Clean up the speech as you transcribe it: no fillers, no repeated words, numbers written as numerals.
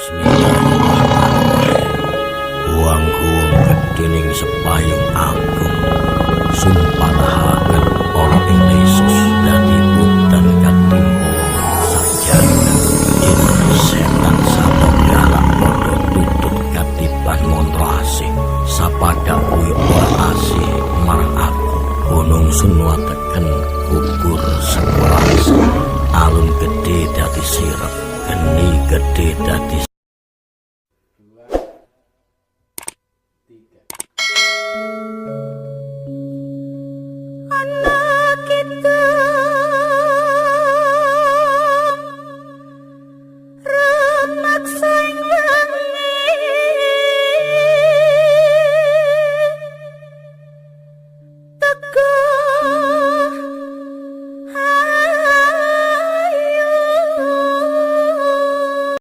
Bismillahirrahmanirrahim. Huwang-huwung gedhening sepayung agung sumpanahaken ana ing Yesus dadi udan katimpa sajadah jin setan sarta galak padha tutut katiban mantra asih sapada kuwi asih marang aku gunung sunwa teken gugur sekolah alun gedhe dadi sirep geni gedhe dadi